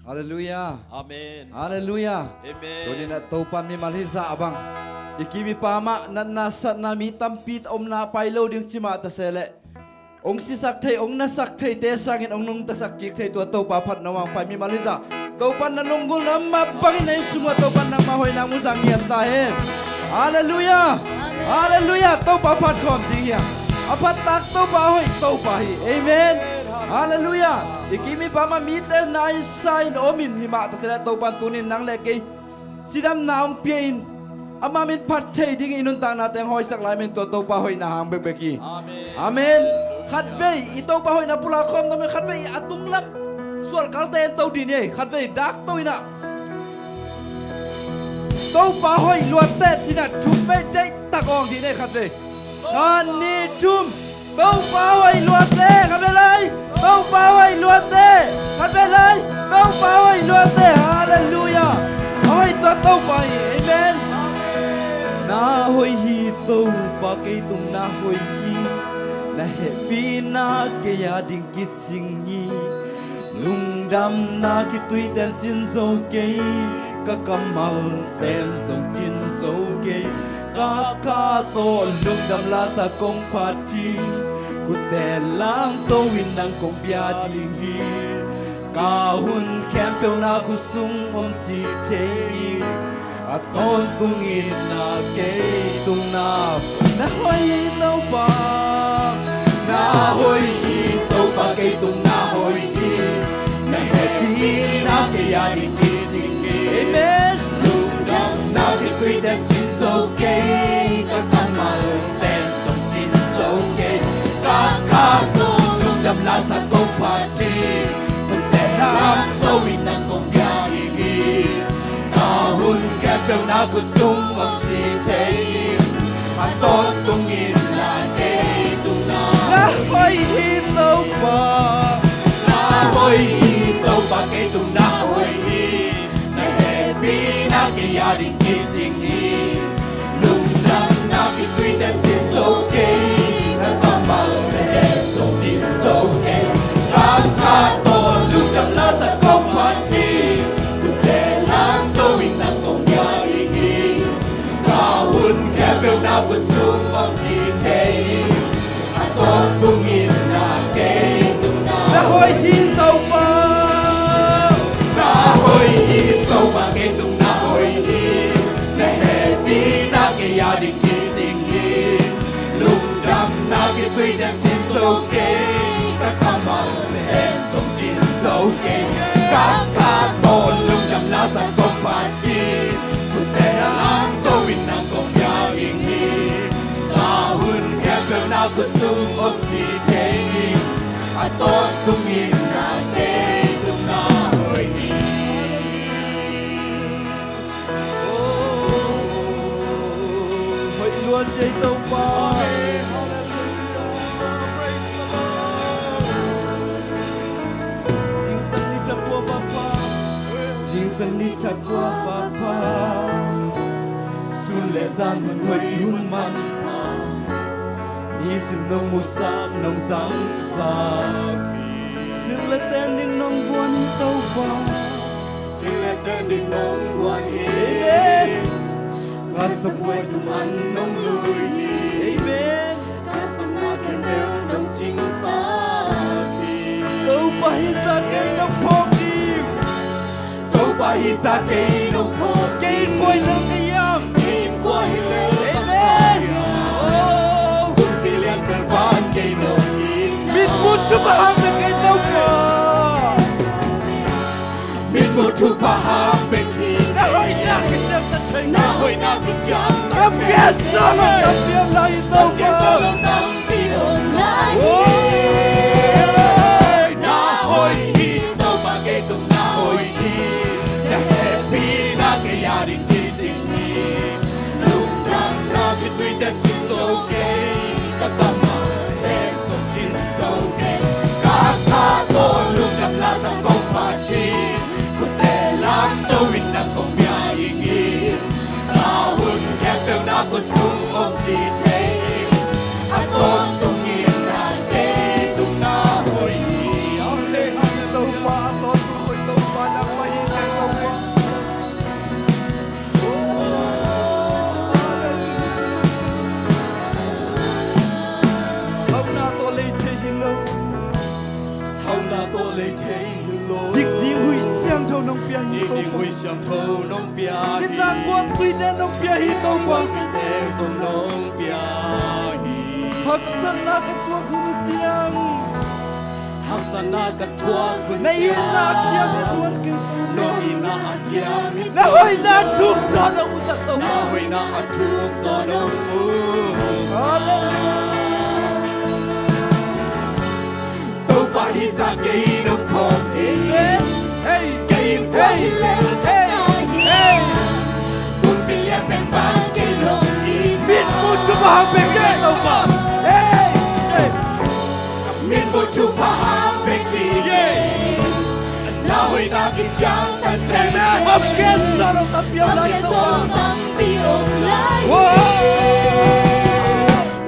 Hallelujah. Amen. Hallelujah. Amen. Tunin na topan mi malhisa abang. Ikimi pama na nasat na mi tampit na pailaw ding chima ta sele. Ong si sakthei ong na sakthei te sangin ong nung ta sakik thei tua to pa phat nawang pai mi malhisa. Topan na lunggul na mapangin na sumwa topan na mahoy na musang yat ta hen. Hallelujah. Hallelujah. To pa phat khom ding ya. Apat tak to pa hoy to pa hi. Amen. Hallelujah. Ikimi pama mite na sign omin hima ta sele topan tunin nang leke. Sidam naong piein. Amamin patay ding inuntang natin hoy sak lamin to pa hoy na hang bebeki. Amen. Amen. Khatve ito pa hoy na pula khom na me khatve atung lam. Sual kalte to din eh khatve dak to ina. To pa hoy luate sina chupe dei takong din eh khatve. Kan ni chum. To pa hoy luate khatve lai. To pa hoy luate khatve lai. To pa hoy luate. Hallelujah. Hoy to pa amen. Na hoi hi to pa ke tung na hoi hi na happy na ke ya ding kit sing ni lung dam na ki tui ten chin zo ke ka kamal ten song chin zo ke ka to lung dam la sa kong party ku te lang to win nang kong bia ding hi ka hun kem pe na ku sung om chi te aton tung in na ke tung na hoi tau pa ke tung na hoi hi na happy na ke ya di ki sing ke amen lung dam na ki tui dem chin so ke ka kamal ten song chin so ke ka to lung dam la sa ko pa chi put te ram to win nang kong ya hi hun kẹp đầu na của sung ông gì thế mà tốt tung in là thế tung na hoi hi tâu ba cái tung na hoi hi na happy na cái gia đình kia sinh hi lung đam na cái tuy đẹp trên dấu kê na ta bảo đẹp dấu trên dấu kê ca to lung đam la sa công hoàn chi Kêu nào của sung mong chi thế Hãy tốt tung in là kế tung nào Đã hoi hin tàu ba kế tung na hoi hi Nè hề bí na kế gia đình kỳ sinh hi Lúc đam na kế tuy đem chín sâu kế Các ca mà hẹn sống chín sâu kế Các ca tôn lúc đam na sang công phá chi Phút tè na lang tô vinh năng công na của sung ôm chi thế ai tốt tung in na thế tung na hoi hi hoi luôn dây tông ba sing sang ni chặt qua papa sing sang ni chặt qua papa sun lệ gian hun hoi hun man Isim nong musam nong sam sa Sila tending nong buwan tau pa Sila tending nong buwan Amen Kasa buwan tuman nong lui Amen Kasa makimel nong ching sa Tau pa hisa kay nong pokim Tau pa hisa kay nong pokim Kain ko'y nang kayam Kain ko'y hilel Mít một chút bà hát bên cái tông cờ Mít một chút bà hát bên khi Na hoi na cái chân ta thấy Na hoi na cái chân ta thấy Em ghét sao mà Em ghét lại tông cờ Na hoi hi Tông bà cái tông na hoi hi Na happy na cái gia đình khi sinh hi Lúc đang na cái tuy đẹp chính sâu kê Các tâm la sa công phá chi Cô tè lang tâu in năng công bia y nghi Na hun kẹp bèo na cô sung ôm chi thế chẳng thâu nông bia Cái ta quan tuy tên nông bia hi tông qua Để sông nông bia hi Hắc sân là cái tua khu chiang Hak sana ka tua kun Này yên là kia mi tuan kì No ina akia mi Na hoi na trục gió nó u giật tông Na hoi na atu so nông u Tâu ba hi sa kei nông khom hi Hey, hey, Kei qua hi lên hey, hey Bun pi lian ben ban kei nông hi Biết một chút mà học bên ghê tông mà Hey, hey Min bo tu pa ha be ki Na hoi na ki chang ta chen Nè, học kén gió nó tập biểu lại tông mà Wow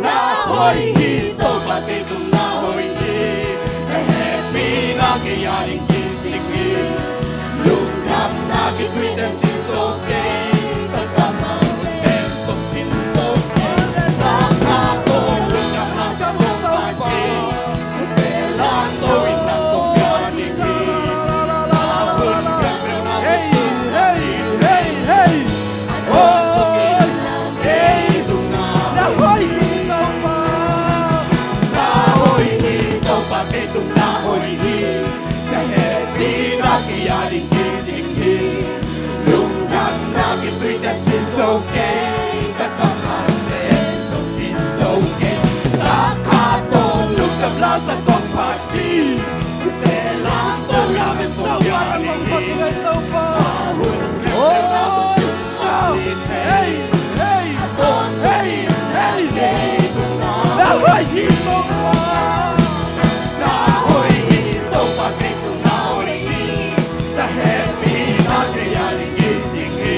Na hoi hi to pa te tum na hoi hi Happy na ke ya ding ki sing hi Lung nam na ke tui dem chin so ke Ta ka ma em som chin so ke Ta ka to lung nam na sa mo pa chi Te la to in na to ya ding hi Na hun ka pe na Hey, hey, hey, hey Oh, Hey tum na là hoi hi tông mà Na hoi hi to pa te tum na hoi hi Ka happy na ke ya ding ki sing hi Lung nam na ke tui dem chin so ke Ta ka ma em som chin so ke Ta ka to lung nam la sa kong pa chi Te la to ya me to Tông ya mà ding không hi phật người tông mà Hun ke Oh, pe na ko sao Hey, hey, hey, hey Hey tum na là hoi hi tông mà Na hoi hi to pa te tum na hoi hi Ta happy na ke ya ding ki sing hi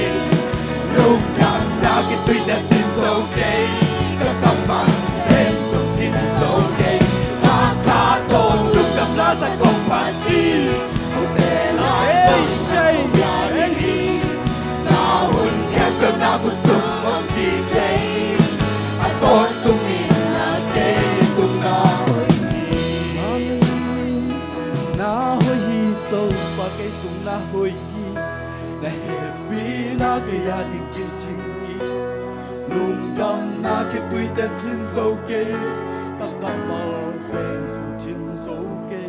Lung nam na ke tui dem chin so ke Ta kam man em som chin so ke Ta ka to lung nam la sa kong pa chi Ho te la to Hey, ya ding hi Na hun ke pe na ku sum mong chi ke A ton tung ni na ke tung na hoi hi na hoi hi tông và cái tung na hoi hi na happy na cái gia đình kia chinh hi lung đâm na cái tui tên chin sâu kê ta cầm màu tên su chin sâu kê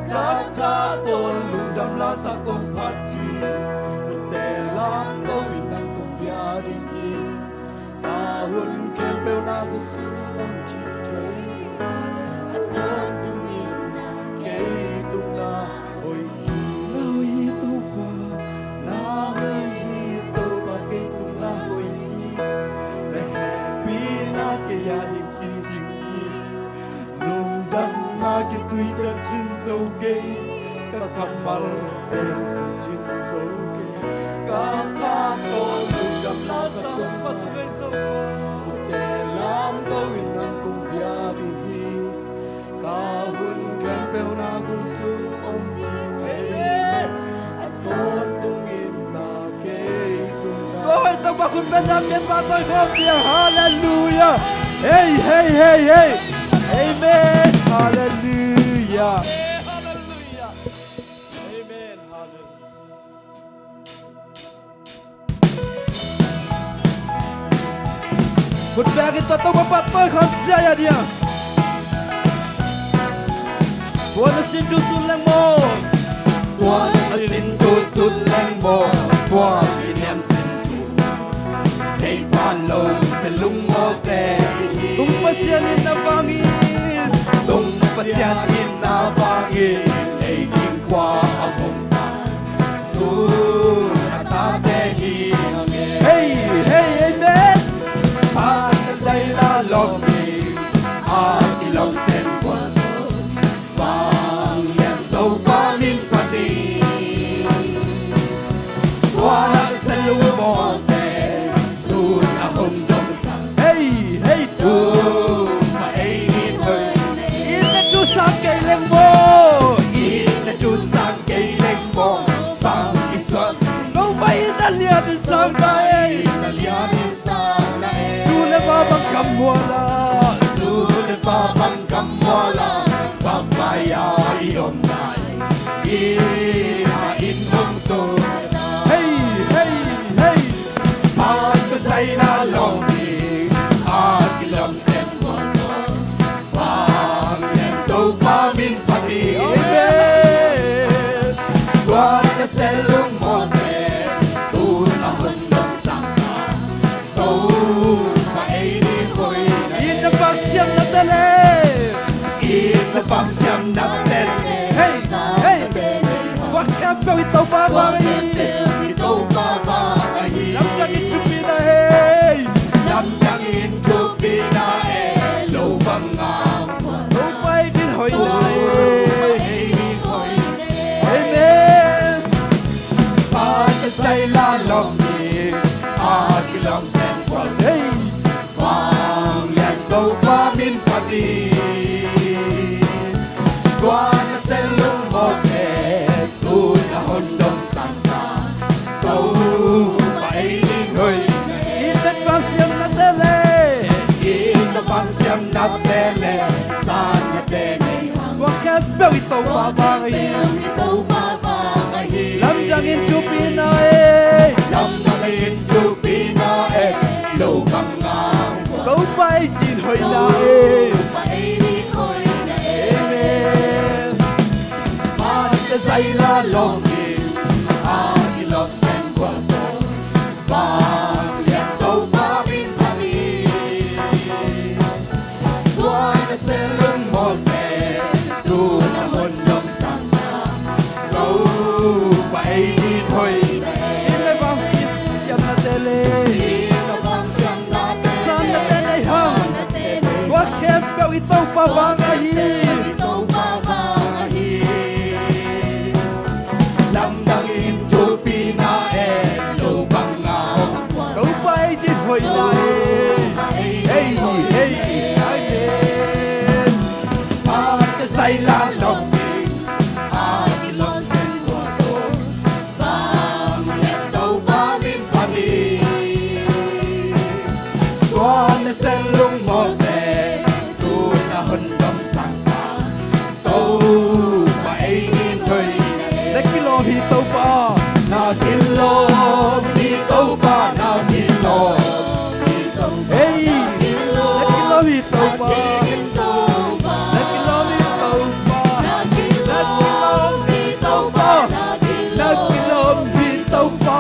cá cá tôn lung đâm la sa công phát chi một tè lam tôi năng công gia đình hi ta hun kem bêu na cái su ông chi chơi tôn tung in kê tung na hoi hi tu pa na hoi hi tu pa kê tung na hoi hi na happy na kê ya đình kin sing hi lung đâm na kê tui tên chin sâu kê ka kamal tên su chin sâu kê ka ka tôn lung đâm na sa công pa kê tu pa te lam tôi năng cùng gia đình hi ka hun kem bêu na kun su om chi tôn tung in na kê tung na tôi tông bàคุณเป็นน้ำเป็นปลาtôi không tiếng hallelujah hey hey hey hey amen hallelujah hallelujah amen hallelujahคุณแบกตัวต้องมาปัดtôi không xa ya dia Buona sin tu sul lang mo Buwan na sinto sulang mo Buwan inem sinto Tay palo sa lungo te tung pasyanin na bangin Tung pasyanin na bangin Ay king kwa akong ta Tun atatehi hey hey amen Para say la lomi At ilaw sen buwan Bang yan daw pamin pati Wala sa lumonte Tun akong domsa hey hey Tun mainit hoy ina tu sa kay lang mo Inajusan kay lengmo Pang isot kau bay na liya din sang dae Inalyanin sa nae sule babang kamwala Sulit pa bang kamwala Papaya iyong nai Inain mong so hey na selung mote tu na hundong sangka tu pa ai đi hồi in na bang siam na tele in na bang siam na tele hey hey what can be to ba ba lam jang in tu pi na hey lam jang in tu pi na lo bang ngam tu pai din hoi na amen pa ta sai la long ni a ki long sen kwal hey vang len go pa min pa di qua na sen lung mo te tu na hon dong san ta tu pa ai ding hoi in na bang siam na tele in na bang siam na tele san na te nei hang what can be to ba ba lam jang in tu pi na hey lam jang in tu pi na lo bang ngam tu pai din hoi na amen pa ta sai la long ni a ki long sen kwa to vang len go pa min pa di qua na sen lung mo te tu na hon dong sang ta go pa ai đi thôi in na bang siam na tele na bang siam na te san na tele hang what can be to ba ba lam dang in tu pi na lo bang ngao đâu bay trên hồi này hey hey amen pa ta sai la long ni a ki long sen kwa to vang len do pa min pa di qua na sen lung mo te tu na hon dong sang ta tu pa ai in thôi lấy kilo hi tàu ba na kilo đi tàu ba na kilo đi tàu hey lấy kilo hi tàu ba lấy kilo hi tàu ba lấy kilo hi tàu ba lấy kilo hi tàu ba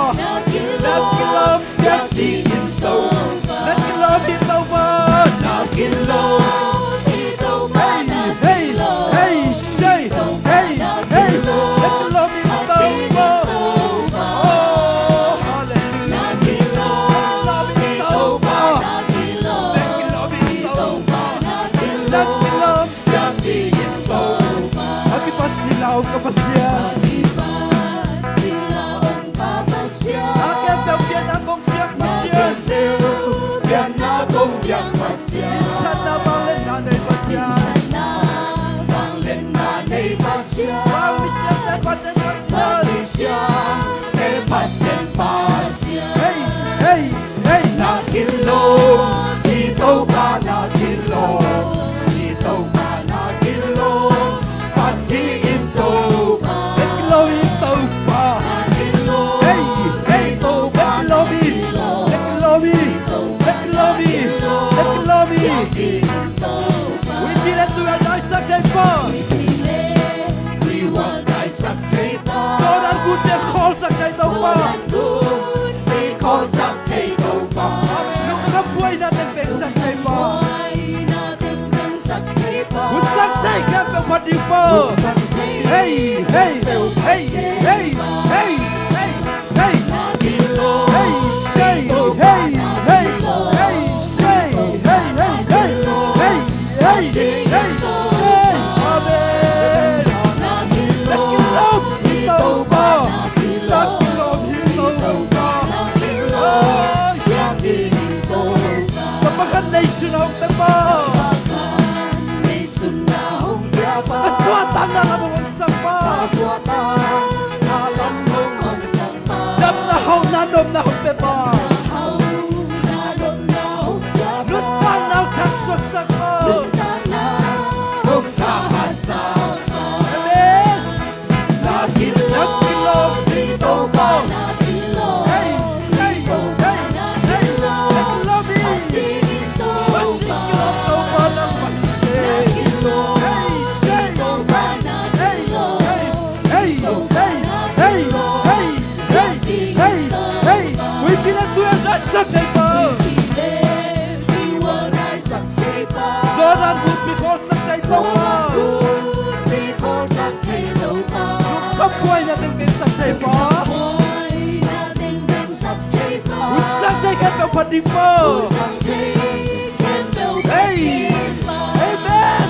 lấy kilo chắc đi in tàu lấy kilo hi tàu ba na kilo hey hey say hey hey lấy kilo hi tàu ba oh Silaw kapasyan Akin pagyan akong biyak pasyan biang na kong biang pasyan Siya na bangin nanay pasyan bang len na nei pasyan Bawis yan na paten pasyan Malaysia kay paten pasyan Hey, hey, hey na kilo dito pa na kilo dito pa na kilo pati ito pa Let kilo itaw pa na kilo Hey, hey, dito pa let na kilo me kilo Let kilo me Let kilo me dito pa We bilet to your nice Sunday pa we want I suck tape So that good they call Sunday daw pa good because suck tape pa Yung kabuhay natin fake Sunday pa Who's Sunday kaya pa di pa Hey, hey, hey, hey, hey, hey, hey Hey, say, hey, hey, hey, say, hey, hey, hey, hey, hey, hey, say, amen. Let you love ito ba? Let you love ito ba? Oh, Kapakan nation of the ba? Aswatan na nga mga sapa. Dam na haw na nom na hong pepa. Lutang na ang taksok sapa. Amen. Nagkilog dito ba? Hey, hey, hey, hey, nagkilobi. Nagkilobi. đi mơ. Hey, amen.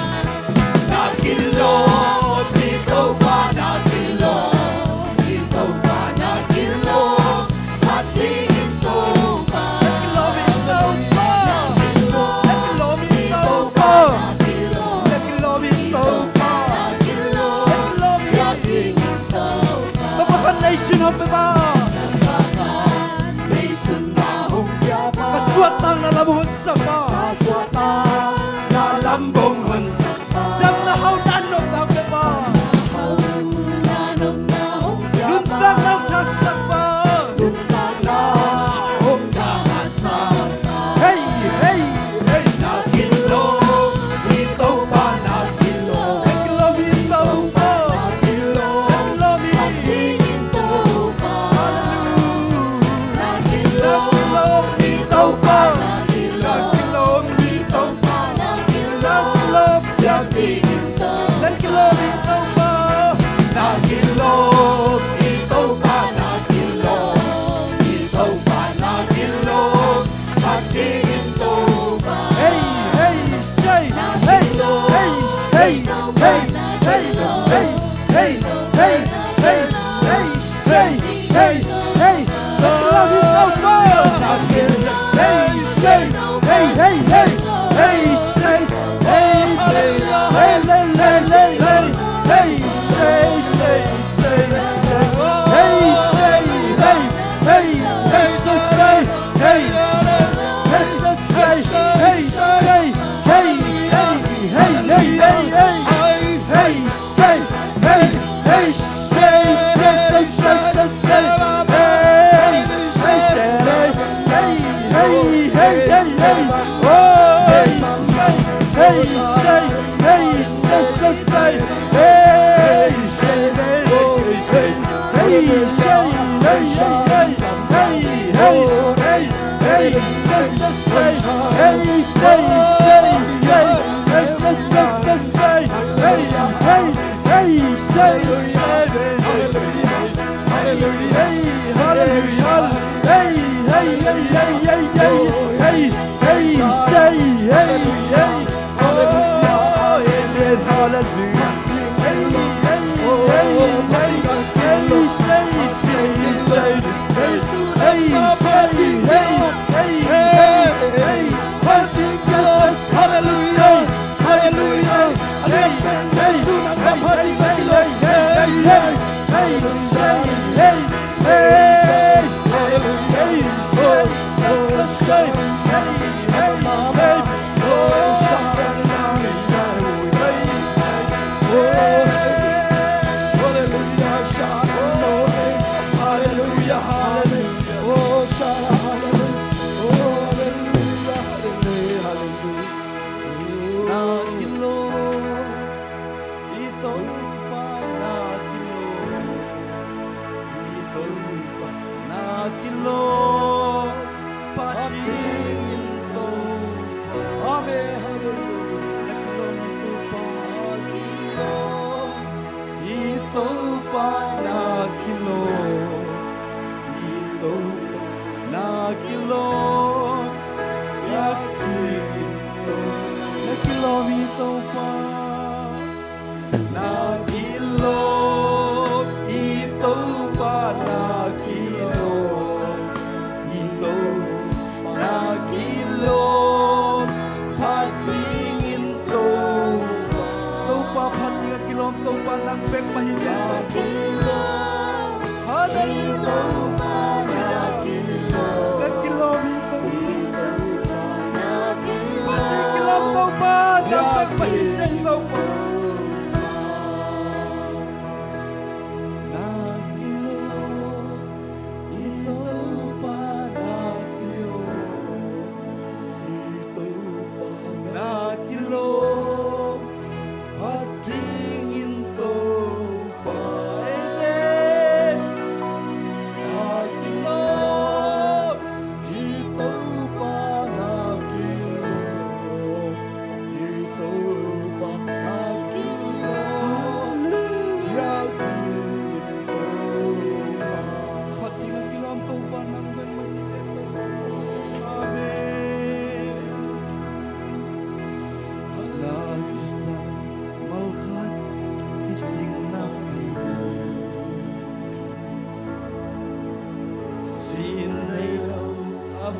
Nation of the bar. Kaswatan na lamuhon sa bar. Na lambongon sa bar. Dam na haudanog na the bar. Luntang ng tag sa bar. Hey, hey, hey. Nakilo, ito pa nakilo. Nakilo, ito pa. Nakilo,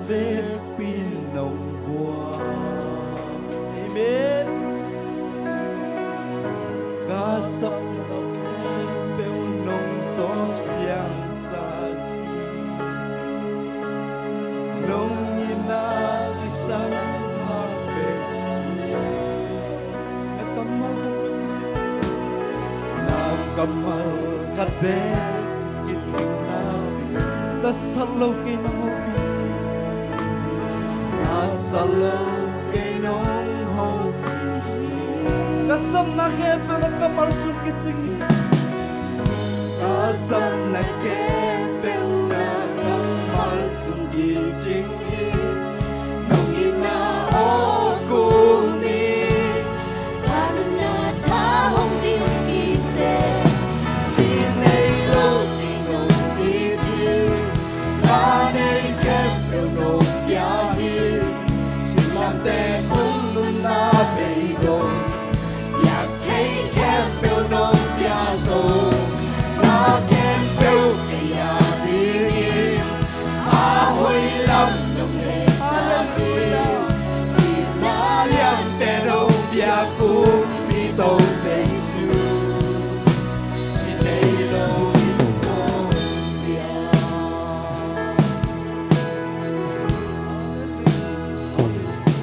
về pin nồng bùa Amen Ga sắp nọc bèo nồng xóm xiang xa nồng nhìn na si sang ha bè Nakamal khát bè kít sinh na ta sal lâu cây nong hopi ta sal lâu cây nong hopi kasam na khem pe na kamal sum kít sinh kasam na khem pe na kamal sum kít sinh nong ina o kum ni Karena tahong diukise Sinay lutinong titi Nanay kepelong biyahe Silang tekong luna beidong Yak tay kepelong biyaso Na kempel kaya tingin Ahoy lang nung esatin Inaliang terong biyaku Bito Jesu Sinelo ito biya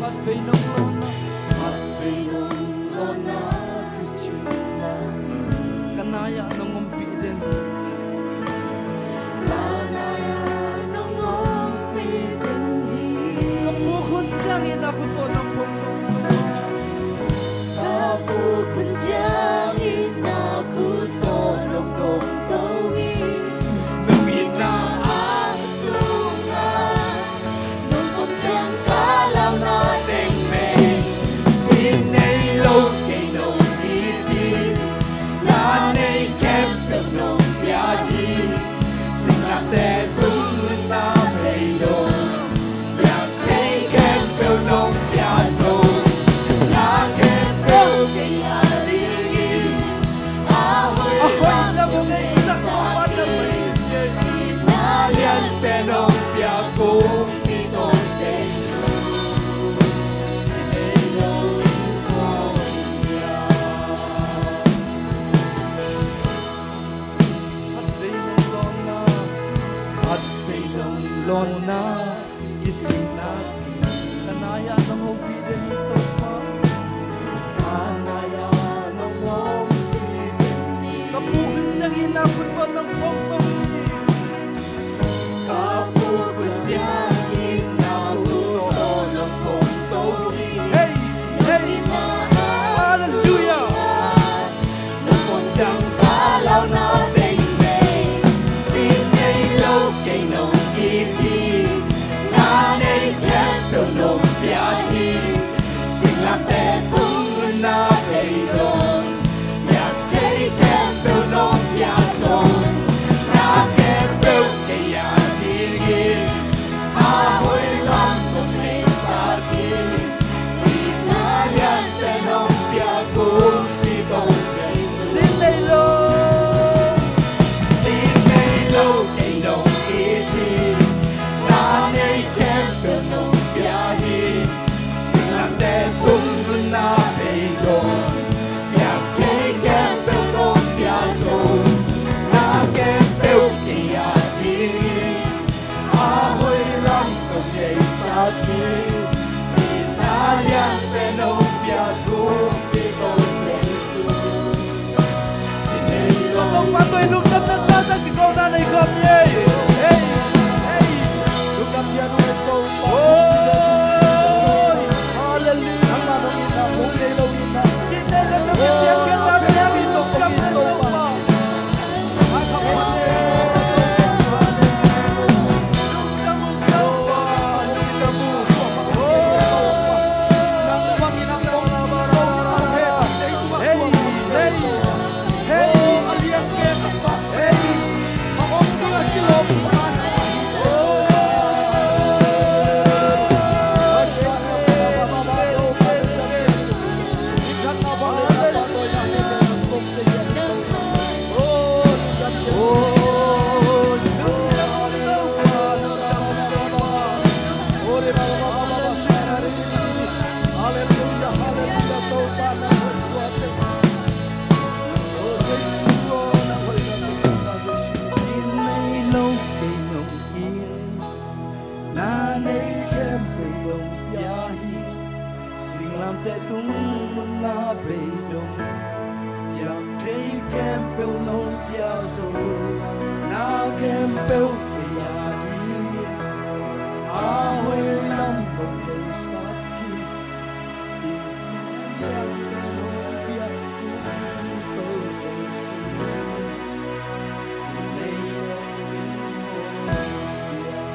khát về nong lona At pinong lona kuchina kanaya nong umpi din Lanaya nung umpitinhi kapukon siyang inako to ng pungtong ito Kapukun siyang inakutulong kong tawin Nung inaang sungan Nung puntang kalaw nating may Sinilog kay nung itin Nanay kempel nung biyahe Singate tulun na may nung Yakay kempel nung biyaso Nakempel kaya tingin Ahoy lang mo na isang kawan na maisip Inalian tenong biyago Dito Jesu Sinilawin ko niya at về nong lona at về nong lona gising natin kanaya nong umpi din ito pa Anaya nung umpitinhi kapukon siyang inako to ng pungtong Kapukun siyang inakutulong kong tawin hey hey hallelujah Napuntang kalaw nating may Sinilog kay nung iti Nanay kento nung biyahe Singlate tungun na kayon Yaktay kento nung biyason Nakempel kaya tingin Ahoy lang kung may sakit Inalian tenong biyago Dito Jesu Sinilong Sinilog kay nung iti Nanay kempel nung biyahe Singlate tungun na kayon Yaktay kempel nung biyason Nakempel kaya tingin Ahoy lang kung may sakit Inalian tenong biyago Dito Jesu Sinilong Kung pato'y lumdam ng sasag, ikaw nanay kami. Hey! Hey! Lumdam yan ang ito. Oy! Hallelujah! Ang manong ina, kung nilawin na. Sinelang na biyang ganda niya, itong kamito pa. Ang kapatid! Lumdam mo ka pa. Lumdam mo. Nang Panginoon ko na marararara. Hey! Hey! Hey! Hey! Maong mga sila lâu cây nồng kia na lấy kem cây đồng ya hi sinh làm tệ tung na bê đôngyak lấy kem bêu nông ya zo na kem bêu ya đi a huê lâm đồng hay sát kia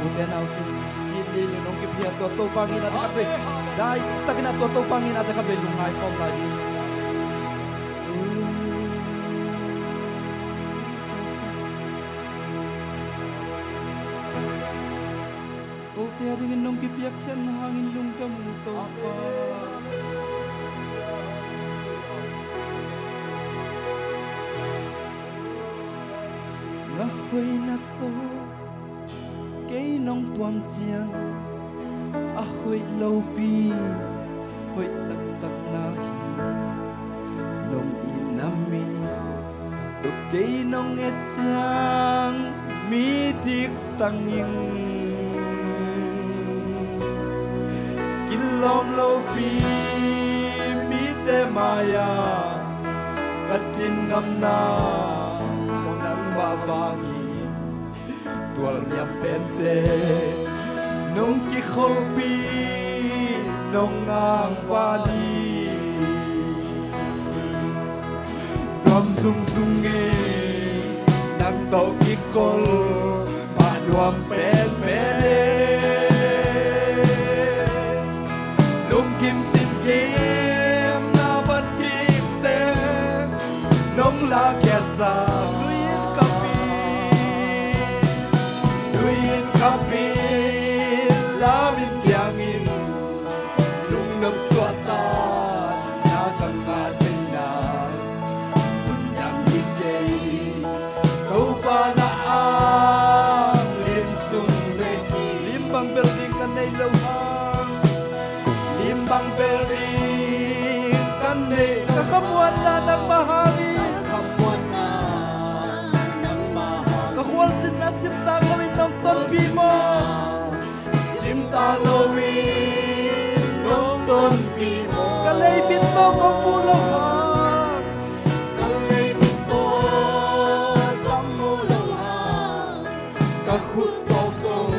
Kemudian aku sini nung kipia to pangin at kape. Dahil takin na to pangin at kape lungai kong lagi. O kaya rin nung kipia kiyan hangin lungdam to pa. Ngahoy na to cây nông tuam chiang a hoi lâu pi hoi tak tak na hi nông inami to cây nông et chiang mi tik tang ing kilom lâu pi mi te maya katin ngam na nang ba vangi tual niam pente nong ki kholpi nong ngang vali nom sung sung nge nang to ki kol ma nuam pen pene lung kim sin kim na ban kim te nong la kya sa kapil lamin tiangin lung nam suatan na kangatin na unyang higay tau pa na ang lim sung beki limbang berding kanay lawang limbang berding kanay kakamuan na ng mahari kakamuan na ng mahari kakuwal sinat simtang lawin ng ton bimo simtang lawin ng ton bimo kalay bito kong pulawang kalay bito kong pulawang kakuto kong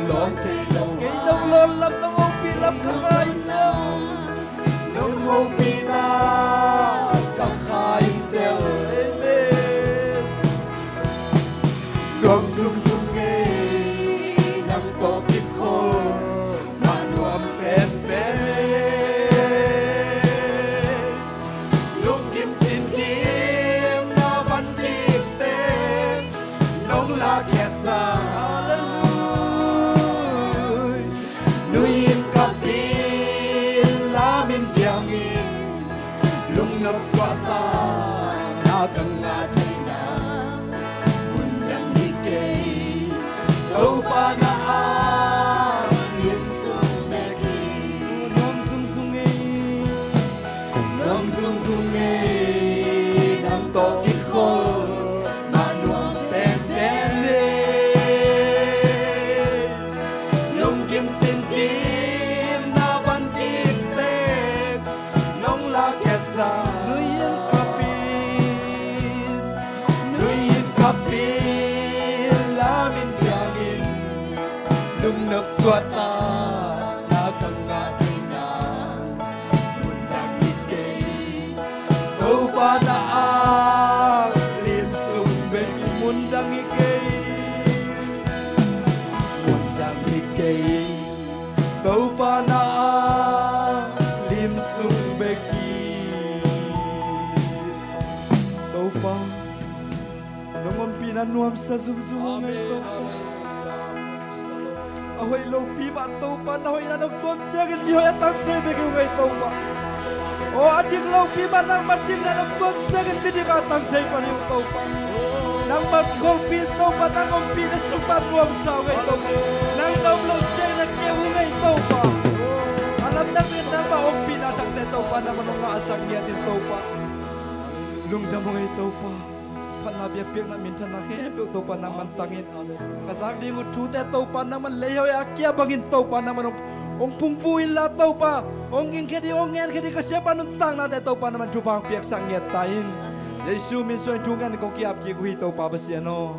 lonte lawang kay nang lolam ng pilap kakain na nang opina kakain tel Gom sum sum nge nang tokip ko manuam pen pen lung kim sin kim na van kim te nong la kesa nuin kapil lamin tiangin lung nap swata na kangatin Tau pa na ang lim sung beki Nong sung sungay Nong sung sungay Nang tokik ko Manuang pepele Nong kim sin kim Na van kim tek Nong la kesa Nuyen kapit Nuyen kapit Lamin Nung napswata na kangatin na Mundang higay Tau pa na ang lim sung beki Mundang higay Mundang higay Tau pa na ang lim sung beki Tau pa Nung ang pinanuam sa zungzungan ito ahoy low pi ba to pa na hoy na nagtuam siya ni hoy atang tebe ke hoy to pa o ating low pi ba nang mating na nagtuam siya ni ka atang tebe pa ni to pa nang magkol pi to pa nang ang pi na supat nuam sa hoy to nang daw low siya na ke hoy to pa alam na rin na ba ang pi na sakte to pa na manong asang niya din to pa lung damo hoy to pa na biak biak na minta na he pe to pa na man tangin kazak ding utu te to pa na man leyo ya kia bangin to pa na man ong pungpuin la to pa ong ging kedi ong ngen kedi kasya pa nun tang na te to pa na man tupang biak sang yat tain Yesu min soin tungan ko kiap ki hui to pa basiano